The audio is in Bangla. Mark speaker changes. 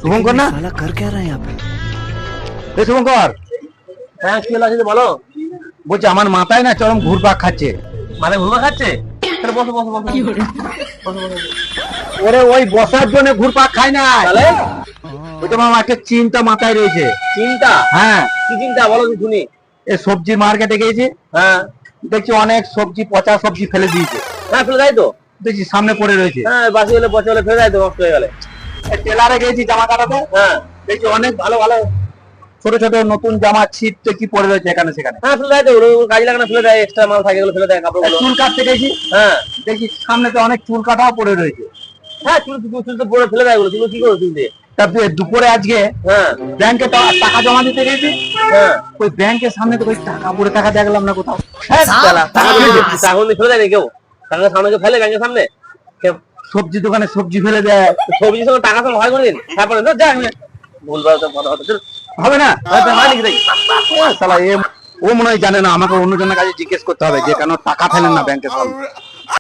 Speaker 1: শুভঙ্কর না?
Speaker 2: साला कर क्या रहा है यहाँ पे?
Speaker 1: এ শুভঙ্কর,
Speaker 3: হ্যাঁ কি হলো আছে বলো।
Speaker 1: বলছি আমার মাথায় না চরম ঘুরপাক খাচ্ছে।
Speaker 3: মানে ঘুরবা খাচ্ছে? তাহলে বসো বসো বসো।
Speaker 1: ওরে ওই বসার জন্য ঘুরপাক খায় না,
Speaker 3: তাহলে
Speaker 1: ওই তোমার একটা চিন্তা মাথায় রয়েছে।
Speaker 3: চিন্তা?
Speaker 1: হ্যাঁ,
Speaker 3: কি চিন্তা বলো তো শুনি।
Speaker 1: এই সবজি মার্কেটে গেছি,
Speaker 3: হ্যাঁ
Speaker 1: দেখছি অনেক সবজি পচা সবজি ফেলে দিয়েছে।
Speaker 3: হ্যাঁ ফেলে দেয় তো।
Speaker 1: দেখছি সামনে পড়ে রয়েছে।
Speaker 3: হ্যাঁ বাসি হলে পচা হলে ফেলে দেয় তো, নষ্ট হয়ে গেলে।
Speaker 1: এই টেলারে গেছি জামা কাটাতে,
Speaker 3: হ্যাঁ
Speaker 1: দেখছি অনেক ভালো ভালো ছোট ছোট নতুন জামা ছিট কি পড়ে রয়েছে এখানে সেখানে।
Speaker 3: হ্যাঁ ফেলে দেয় তো, ওগুলো কাজে লাগে না, ফেলে দেয়। এক্সট্রা মাল থাকে ওগুলো ফেলে দেয়, কাপড়গুলো।
Speaker 1: চুল কাটতে গেছি,
Speaker 3: হ্যাঁ
Speaker 1: দেখছি সামনে তো অনেক চুল কাটাও পড়ে রয়েছে।
Speaker 3: হ্যাঁ চুল চুল তো পরে ফেলে দেয় ওগুলো। তুমি কি করো চুল দিয়ে?
Speaker 1: তারপরে দুপুরে আজকে
Speaker 3: হ্যাঁ
Speaker 1: ব্যাংকে টাকা জমা দিতে গেছি,
Speaker 3: হ্যাঁ
Speaker 1: ওই ব্যাংকের সামনে তো ওই টাকা পড়ে টাকা দেখলাম না কোথাও।
Speaker 3: হ্যাঁ টাকা দিয়ে ফেলে দেয় না কেউ? টাকা সামনে কেউ ফেলে ব্যাংকের সামনে? কেউ
Speaker 1: সবজি দোকানে সবজি ফেলে দেয়,
Speaker 3: সবজির সঙ্গে টাকা সঙ্গে হয় কোনোদিন? তারপরে তো যা ভুলভাল তো কথা হতো।
Speaker 1: হবে না?
Speaker 3: হয় নাকি দেখি?
Speaker 1: শালা ও মনে হয় জানে না, আমাকে অন্যজনের কাছে জিজ্ঞেস করতে হবে যে কেন টাকা ফেলেন না ব্যাংকের সামনে।